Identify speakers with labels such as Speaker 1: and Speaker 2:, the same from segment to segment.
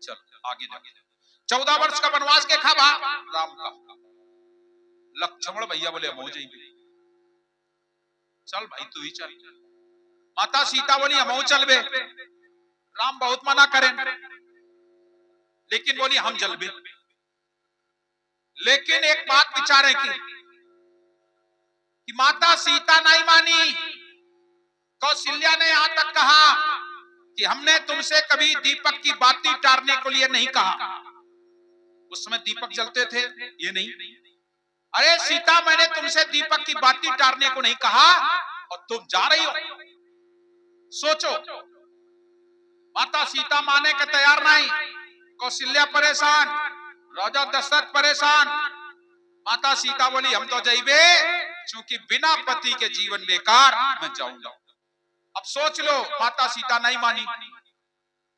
Speaker 1: चल आगे जाके 14 वर्ष का वनवास के खाबा राम का। लक्ष्मण भैया बोले हम हो जाएंगे, चल भाई तू ही चल। माता सीता बोली हम हो चल बे। राम बहुत मना करें, लेकिन बोली हम चल बे। लेकिन एक बात विचारे कि माता सीता नहीं मानी। कौशल्या ने यहां तक कहा कि हमने तुमसे कभी दीपक की बाती टारने के लिए नहीं कहा। उस समय दीपक जलते थे, ये नहीं। अरे सीता मैंने तुमसे दीपक की बाती टारने को नहीं कहा और तुम जा रही हो। सोचो, माता सीता माने के तैयार नहीं। कौशल्या परेशान, राजा दशरथ परेशान। माता सीता बोली हम तो जाइबे, क्योंकि बिना पति के जीवन बेकार, मैं जाऊंगा। अब सोच लो, माता सीता नहीं मानी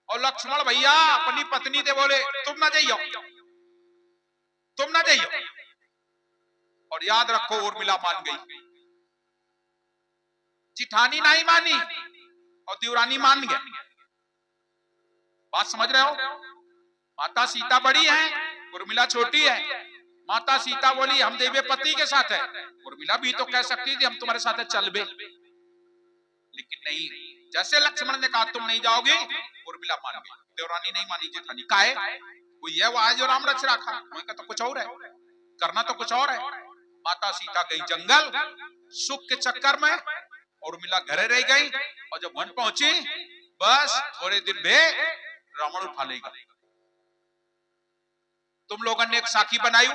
Speaker 1: और लक्ष्मण भैया अपनी पत्नी से बोले तुम ना जाइयो, तुम ना जाइयो। और याद रखो उर्मिला मान गई, जिठानी नहीं मानी और देवरानी मान गए। बात समझ रहे हो? माता सीता बड़ी है, उर्मिला छोटी है। माता सीता बोली हम देवे पति के साथ है। उर्मिला भी तो कह सकती थी हम तुम्हारे साथ चल बे, लेकिन नहीं। जैसे लक्ष्मण ने कहा तुम नहीं जाओगी, उर्मिला मान गई। देवरानी नहीं मानी, जेठानी काहे कोई है वो आज जो राम रच रखा, उनका तो कुछ और है, करना तो कुछ और है। माता सीता गई जंगल सुख के चक्कर में, उर्मिला घरे रह गई। और जब वन पहुंची, बस थोड़े दिन में रावण उठा लेगा। तुम लोगों ने एक साखी बनाई,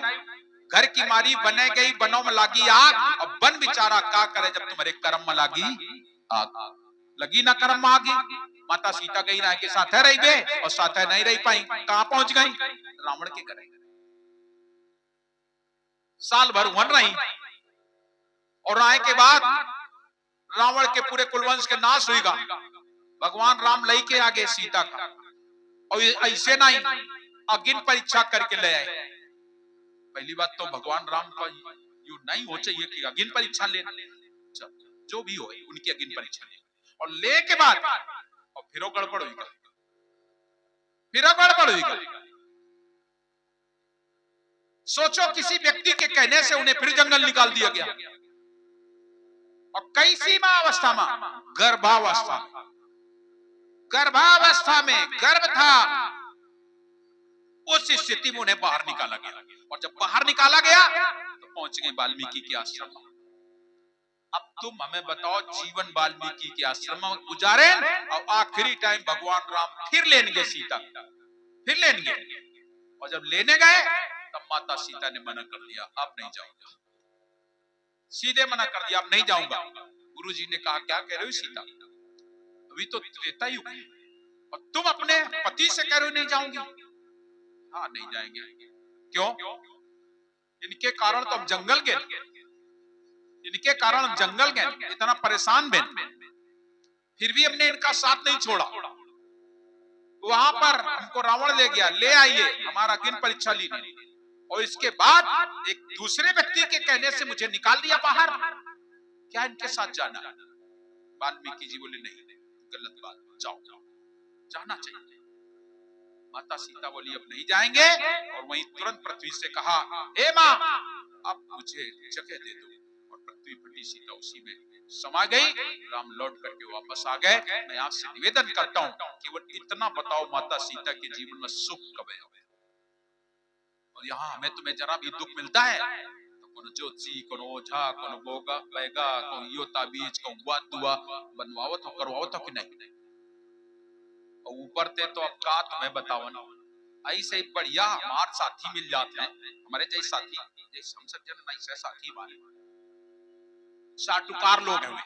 Speaker 1: घर की मारी बने गई, बनों में लागी आग। और बन बेचारा का करे जब तुम्हारे कर्म में लागी आग। लगी ना कर्म में आगी। माता सीता गई ना के साथ रही बे और साथ नहीं रह पाई। कहां पहुंच गई? रावण के घर। साल भर वन रही और आए के बाद रावण के पूरे कुलवंश के नाश होगा। भगवान राम लई के आगे सीता का, और ऐसे नहीं अग्नि परीक्षा करके ले आए। पहली बात तो भगवान राम का यू नहीं हो चाहिए कि अग्नि परीक्षा ले, जो भी हो उनकी अग्नि परीक्षा ले। और ले के बाद और फिर गड़बड़ हुई, फिर गड़बड़ हुई। सोचो किसी व्यक्ति के कहने से उन्हें फिर जंगल निकाल दिया गया। और कैसी अवस्था में? गर्भावस्था। गर्भावस्था में गर्भ था, उस स्थिति में उन्हें बाहर निकाला गया। और जब बाहर निकाला गया तो पहुंच गए वाल्मीकि के आश्रम। अब तुम हमें बताओ, जीवन वाल्मीकि के आश्रम में गुजारे और आखिरी टाइम भगवान राम फिर लेने सीता, फिर लेने। और जब लेने गए तब माता सीता ने मना कर दिया, अब नहीं जाऊंगा। सीधे मना कर दिया, अब नहीं जाऊंगा। गुरुजी ने कहा क्या कह रहे हो सीता, अभी तो त्रेता युग है और तुम अपने पति से कह रहे हो नहीं जाऊंगी। हाँ नहीं जाएंगे। क्यों? इनके कारण तो हम जंगल गए, इनके कारण हम जंगल गए, इतना परेशान बन, फिर भी हमने इनका साथ नहीं छोड़ा। वहां पर हमको रावण ले गया, ले आइए, हमारा अग्नि परीक्षा ली नहीं। और इसके बाद एक दूसरे व्यक्ति के कहने से मुझे निकाल दिया बाहर। क्या इनके साथ जाना? वाल्मीकि जी बोले नहीं, गलत बात, जाओ जाना चाहिए। माता सीता बोली अब नहीं जाएंगे। और वहीं तुरंत पृथ्वी से कहा, हे माँ अब मुझे जगह दे दो। और पृथ्वी फटी, सीता उसी में समा गई। राम लौट करके वापस आ गए। मैं आपसे निवेदन करता हूँ केवल इतना बताओ, माता सीता के जीवन में सुख कब है? और यहाँ हमें तुम्हें जरा भी दुख मिलता है तो कोनो ज्योतिषी, कोनो ओझा, कोनो बोगा बैगा, कोनो यो ताबीज, कोनो बुआ दुआ बनवाओ तो करवाओ तो कि नहीं? और ऊपर ते तो अब का तुम्हें बताओ ना, ऐसे ही बढ़िया हमारे साथी मिल जाते हैं, हमारे जैसे साथी, जैसे हम सब जन नहीं से साथी हमारे साटुकार लोग हैं।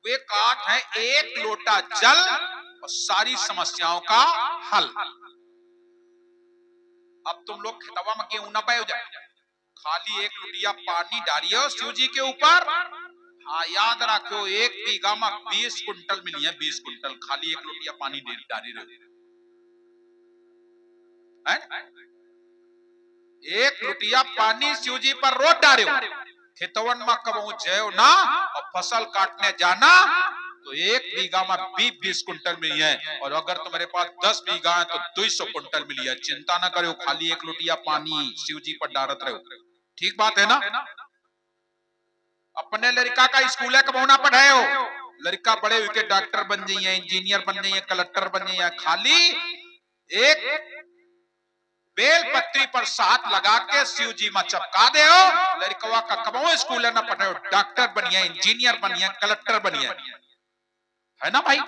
Speaker 1: वे काट है एक लोटा जल और सारी समस्याओं का हल। अब तुम लोग खेतवा में गेहूं ना पाए जाए, खाली एक लुटिया पानी डालियो शिव जी के ऊपर। हाँ याद रखो, एक बीघा में 20 कुंटल मिली है, 20 कुंटल, खाली एक लुटिया पानी डाली रहे। एक लुटिया पानी शिव जी पर रोज डालो, खेतवन में कबू जयो ना और फसल काटने जाना तो 1 बीघा में 20 कुंटल मिली है, और अगर तुम्हारे पास 10 बीघा है तो 200 कुंटल मिली है। चिंता ना करो, खाली 1 लोटिया पानी शिव जी पर डालत रहो। ठीक बात है ना? अपने लड़का का स्कूल है, कबौना पढ़ाए हो, लड़का बड़े हुए के डॉक्टर बन जाइए, इंजीनियर बन जाइए, कलेक्टर बन जाइए, खाली एक बेल पत्री पर साथ लगा के शिव जी में चपका दे हो, लड़कवा का कबो स्कूल न पढ़े, डॉक्टर बनिए, इंजीनियर बनिए, कलेक्टर बनिए, है ना भाई?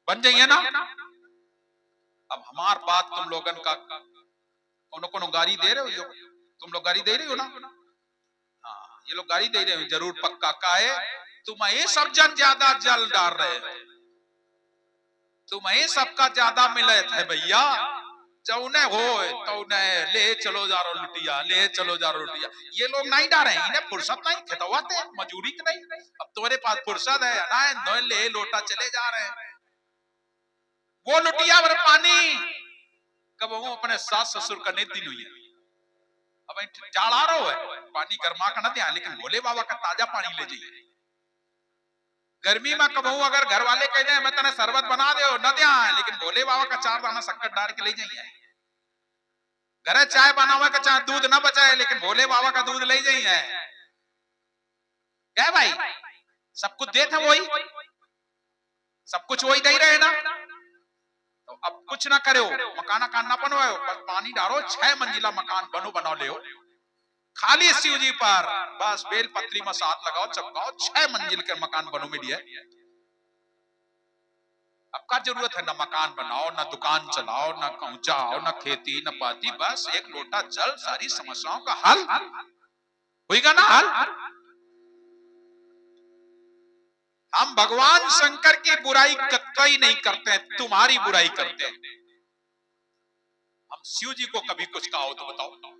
Speaker 1: बन जाइए ना। अब हमार बात तुम लोगन का कोनो गाड़ी दे रहे हो, तुम लोग गाड़ी दे रहे हो ना? हाँ, ये लोग गाड़ी दे रहे हो जरूर पक्का का है। तुम्हें सब जन ज्यादा जल डाल रहे हो, तुम्हें सबका ज्यादा मिले थे भैया, जौने हो तो ले चलो जा रो लुटिया, ले चलो जा रो लुटिया। ये लोग नहीं डाल रहे हैं, इन्हें फुर्सत नहीं, खितवाते मजूरी की नहीं। अब तुम्हारे पास फुर्सत है ना, ले लोटा चले जा रहे हैं। वो लुटिया भर पानी कब वो अपने सास ससुर का नहीं दिन हुई है। अब जाड़ा रो है, पानी गर्मा का न दिया, लेकिन भोले बाबा का ताजा पानी ले जाइए। गर्मी में कबहू अगर घर वाले कह जाए मैं तेने शरबत बना दे न दिया, लेकिन भोले बाबा का 4 दाना शक्कर डाल के ले जाइए। घर चाय बनावे का चाहे दूध ना बचाए, लेकिन भोले बाबा का दूध ले जाइए। क्या भाई, सब कुछ देते वही, सब कुछ वही दे रहे ना। तो अब कुछ ना करो, मकान ना बनवाओ, बस पानी डालो, 6 मंजिला मकान बना ले, खाली शिव जी पर बस बेल पत्री में साथ लगाओ, चपकाओ, 6 मंजिल के मकान बनो में दिया। अब का जरूरत है, ना मकान बनाओ, ना दुकान चलाओ, ना कहूं जाओ, ना खेती, ना पाती, बस 1 लोटा जल, सारी समस्याओं का हल होगा ना हल। हम भगवान शंकर की बुराई कतई नहीं करते हैं, तुम्हारी बुराई करते हैं। हम शिव जी को कभी कुछ कहा हो तो बताओ?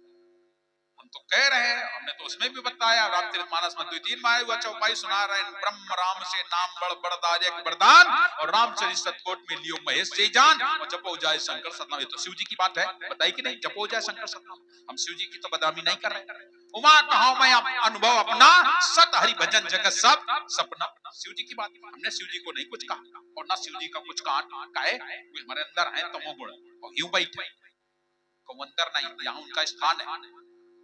Speaker 1: हम तो कह रहे हैं, हमने तो उसमें भी बताया, रामचरितमानस में 2-3 बार हुआ चौपाई सुना रहे हैं, ब्रह्म राम से नाम बड़ बड़दार एक वरदान, और रामचरित सतकोट में लियो महेश से जान, और जपो जाए शंकर सतनाम। ये तो शिव जी की बात है, बताई कि नहीं? जपो जाए शंकर सतनाम। हम शिव जी की तो बदनामी नहीं कर रहे। उमा कहो मैं अनुभव अपना, सत हरि भजन जगत सब सपना। शिव जी की बात, हमने शिव जी को नहीं कुछ कहा, और ना शिव जी का कुछ कहा है। हमारे अंदर है तमोगुण, और यूं बैठे को अंदर नहीं, यहाँ उनका स्थान है।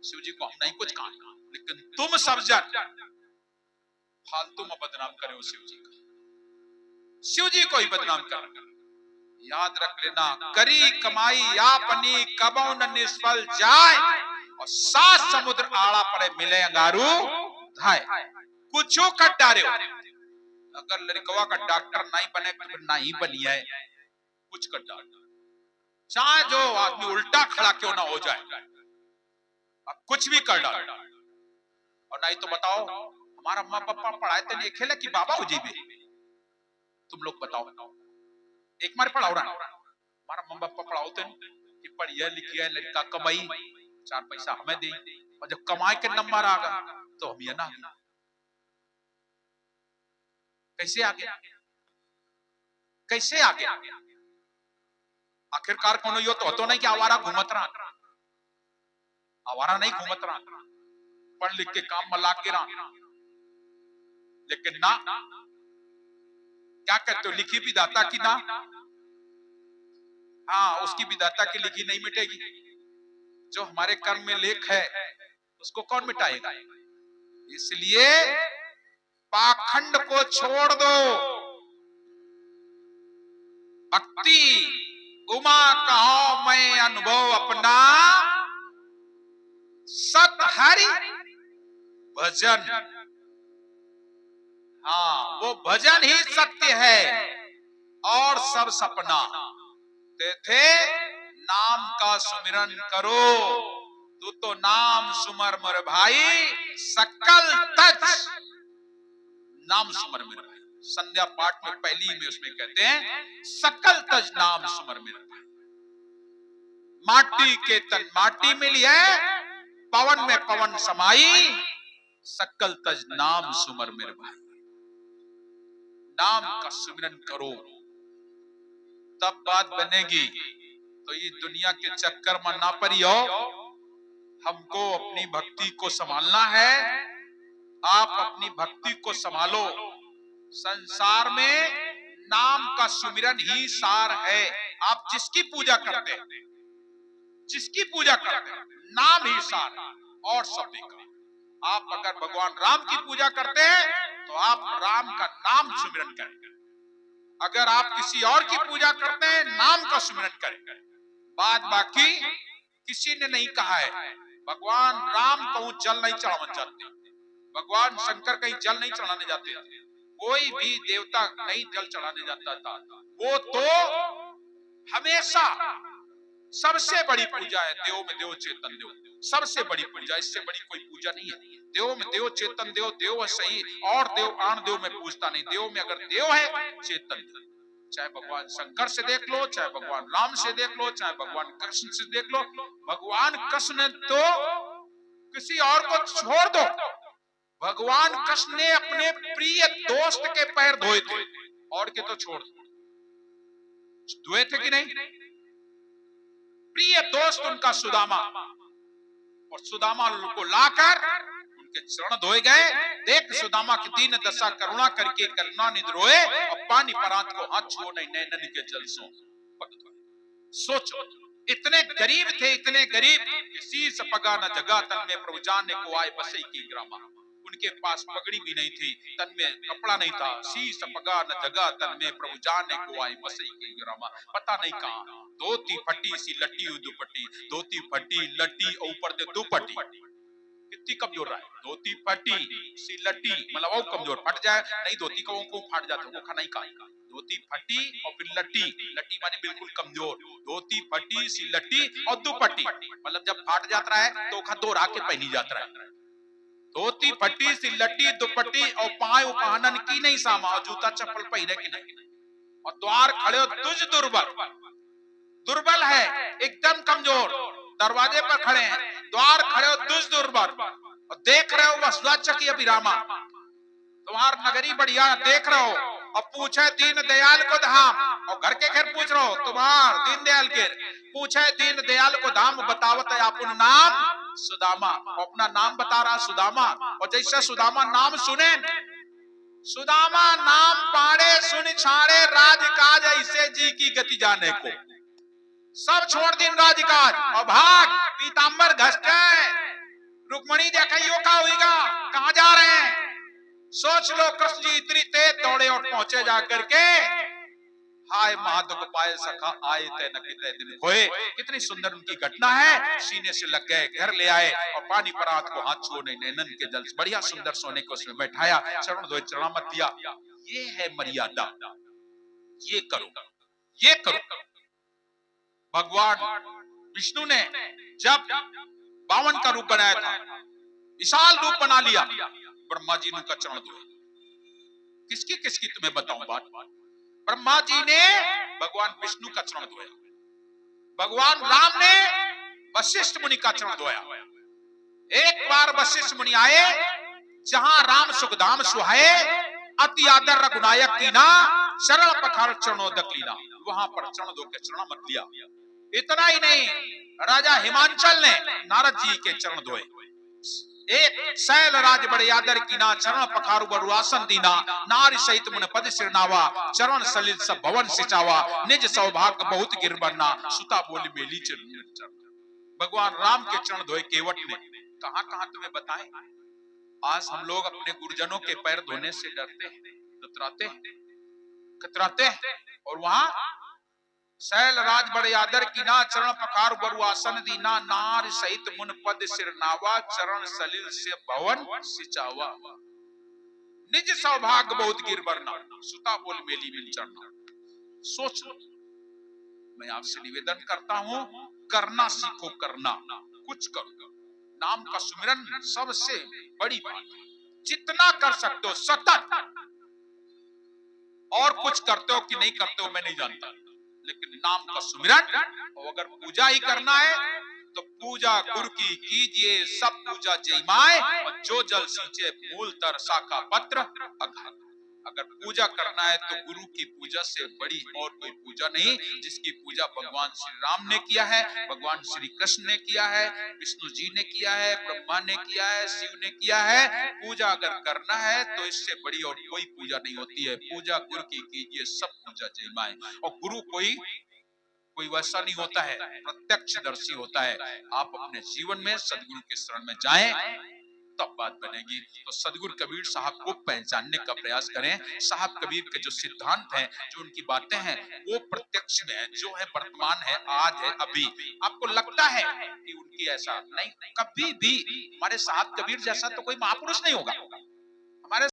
Speaker 1: शिव जी को हम नहीं कुछ कहा, लेकिन तुम सब जन फालतू में बदनाम करे शिव जी का, शिव जी को ही बदनाम कर। याद रख लेना, करी कमाई आपनी कबौ न निष्फल जाए, और 7 समुद्र आड़ा पड़े मिले अंगारू धाय। कुछो कर डारे, अगर लड़कवा का डॉक्टर नहीं बने तो नहीं बनी है, कुछ कर डाल, चाहे जो आदमी उल्टा खड़ा क्यों ना हो जाए, कुछ भी कर डाल। और नहीं तो बताओ, हमारा माँ पापा पढ़ाए थे नहीं खेले कि बाबा हो जीवे? तुम लोग बताओ, एक मारे पढ़ाओ रहा, हमारा माँ पापा पढ़ाओते कि पढ़िए लिखिए, लड़का कमाई 4 पैसा हमें दे, और जब कमाई के नंबर आ गया तो हम ये ना कैसे आ गया, कैसे आ गया? आखिरकार कौन यो तो नहीं कि आवारा घूमत रहा, आवारा नहीं घूमत रहा, पढ़ लिख के काम में लाग गिरा। लेकिन ना, क्या कहते हो, लिखी विधाता की ना, हाँ उसकी विधाता की लिखी नहीं मिटेगी। जो हमारे कर्म में लेख है उसको कौन मिटाएगा? इसलिए पाखंड को छोड़ दो, भक्ति उमा कहो मैं अनुभव अपना, सत हरि भजन, हाँ वो भजन ही सत्य है और सब सपना। थे नाम का सुमिरन करो, तू तो नाम सुमर मर भाई, सकल तज नाम सुमर मेरे भाई। संध्या पाठ में पहली में उसमें कहते हैं, सकल तज नाम सुमर मेरे भाई। माटी के तन माटी मिली है, पवन में पवन समाई, सकल तज नाम सुमर मेरे भाई। नाम का सुमिरन करो तब बात बनेगी। तो ये दुनिया के चक्कर में ना पड़ियो, हमको अपनी भक्ति को संभालना है। आप अपनी भक्ति को संभालो, संसार में नाम का सुमिरन ही सार है। आप जिसकी पूजा करते हैं, जिसकी पूजा करते हैं, नाम ही सार है और सब बेकार। आप अगर भगवान राम की पूजा करते हैं तो आप राम का नाम सुमिरन करें। अगर आप किसी और की पूजा करते हैं, नाम का सुमिरन करें। बाद बाकी किसी ने नहीं कहा है। भगवान राम कहूं जल नहीं चढ़ाने जाते, भगवान शंकर कहीं जल नहीं चढ़ाने जाते, कोई भी देवता नहीं जल चढ़ाने जाता था। वो तो हमेशा सबसे बड़ी पूजा है, देव में देव चेतन देव, सबसे बड़ी पूजा, इससे बड़ी कोई पूजा नहीं है। देव में देव चेतन देव, देव है सही, और देव आन देव में पूछता नहीं। देव में अगर देव है चेतन देव, चाहे भगवान शंकर से देख लो, चाहे भगवान राम से देख लो, चाहे भगवान कृष्ण से देख लो। भगवान कृष्ण तो किसी और को छोड़ दो, भगवान कृष्ण ने अपने प्रिय दोस्त के पैर धोए थे, और के तो छोड़ दो, धोए थे कि नहीं? प्रिय दोस्त उनका सुदामा, और सुदामा को लाकर उनके चरण धोए गए। देख सुदामा की दीन दशा, करुणा करके करुणा निधि रोए, और पानी परात को हाथ छुओ नहीं, नैनन के जल सो। सोचो, इतने गरीब थे, इतने गरीब कि शीस पगा न जगा तन में प्रभु जाने को आए बसई की ग्रामा। उनके पास पगड़ी भी नहीं थी, तन में कपड़ा नहीं था। शीस पगा न जगा तन में प्रभु जाने को आए बसई की ग्रामा। पता नहीं कहां धोती फटी सी लट्टी दुपट्टी, धोती फटी लट्टी ऊपर से दुपट्टी। कितनी कमजोर है, धोती फटी सी लट्टी, मतलब वो कमजोर, फट जाए नहीं धोती को फट जाता, वो खाना ही का। धोती फटी और फिर लट्टी, लट्टी माने बिल्कुल कमजोर, धोती फटी सी लट्टी और दुपट्टी, मतलब जब फाट जाता है तो खा दोहरा के पहनी जाता है। धोती फटी सी लट्टी दुपट्टी और पाए पहनन की नहीं सामा, और जूता चप्पल पहने की नहीं। और द्वार खड़े हो तुझ दुर्बल, दुर्बल है एकदम कमजोर, दरवाजे पर खड़े हैं, द्वार खड़े हो दुज दुर्बल, और देख रहे हो वसुचकी अभिरामा, तुम्हार नगरी बढ़िया देख रहे हो, और पूछे दीन दयाल को धाम, और घर के घर पूछ रहे हो तुम्हार दीन दयाल के, पूछे दीन दयाल को धाम, बतावत है अपन नाम सुदामा, अपना नाम बता रहा सुदामा। और जैसे सुदामा नाम सुने, सुदामा नाम पाड़े सुन छाड़े राजकाज, ऐसे जी की गति जाने को, सब छोड़ दिन राजकाज और भाग पीताम्बर घसके। रुक्मणी देखियो का होगा, कहां जा रहे हैं? सोच लो, कृष्ण जी इतनी तेज दौड़े और पहुंचे जाकर के, हाय महादुख पाए सखा आए तय न कितने दिन खोए। कितनी सुंदर उनकी घटना है। सीने से लग गए, घर ले आए, और पानी परात को हाथ छुओ नहीं, नैनन के जल से बढ़िया सुंदर सोने को उसमें बैठाया, चरण धोए चरणामत दिया। ये है मर्यादा, ये करो, ये करो। भगवान विष्णु ने जब 52 का रूप बनाया था, विशाल रूप बना लिया, ब्रह्मा जी ने उनका चरण धोया। किसकी किसकी तुम्हें बताऊं बात? ब्रह्मा जी ने भगवान विष्णु का चरण धोया, भगवान राम ने वशिष्ठ मुनि का चरण धोया। एक बार वशिष्ठ मुनि आए, जहां राम सुखधाम सुहाए, अति आदर रघुनायक कीना, शरण पखार चरणोदक लीना, वहां पर चरण धो के चरण मत लिया। इतना ही नहीं, राजा हिमांचल ने नारद जी के चरण धोए। एक शैल राज बड़े आदर कीना, चरण पखारु बरु आसन दीना, नारी सहित मुन पद सिरनावा, चरण सलिल सब भवन सिचावा, निज सौभाग्य बहुत गिरबरना, सुता बोली मेली चरण। भगवान राम के चरण धोए केवट ने। कहां कहां तुम्हें बताएं, आज हम लोग अपने गुरुजनों के पैर धोने से डरते हैं, कतराते हैं, कतराते हैं। और वहां शैल राज बड़े आदर कीना, चरण पखार बरु आसन दीना, नार सहित मुन पद सिरनावा, चरण सलिल से भवन सिचावा, निज सौभाग्य बहुत गिरबरना, सुता बोल मेली मिल चढ़ना। सोच लो, मैं आपसे निवेदन करता हूं, करना सीखो, करना कुछ करो। नाम का सुमिरन सबसे बड़ी बात, जितना कर सकते हो सतत। और कुछ करते हो कि नहीं करते हो मैं नहीं जानता, लेकिन नाम का सुमिरन। और अगर पूजा ही करना है तो पूजा गुरु की कीजिए, सब पूजा जय माए, और जो जल सींचे मूल तर शाखा पत्र अघात। अगर पूजा करना है तो गुरु की पूजा से बड़ी और कोई पूजा नहीं, जिसकी पूजा भगवान श्री राम ने किया है, भगवान श्री कृष्ण ने किया है, विष्णु जी ने किया है, ब्रह्मा ने किया है, शिव ने किया है। पूजा अगर करना है तो इससे बड़ी और कोई पूजा नहीं होती है। पूजा गुरु की कीजिए, सब पूजा जय माए। और गुरु कोई वैसा नहीं होता है, प्रत्यक्षदर्शी होता है। आप अपने जीवन में सदगुरु के शरण में जाएं, तब बात बनेगी। तो सदगुरु कबीर साहब को पहचानने का प्रयास करें। साहब कबीर के जो सिद्धांत हैं, जो उनकी बातें हैं, वो प्रत्यक्ष में है, जो है वर्तमान है, आज है, अभी। आपको लगता है कि उनकी ऐसा नहीं, कभी भी हमारे साहब कबीर जैसा तो कोई महापुरुष नहीं होगा।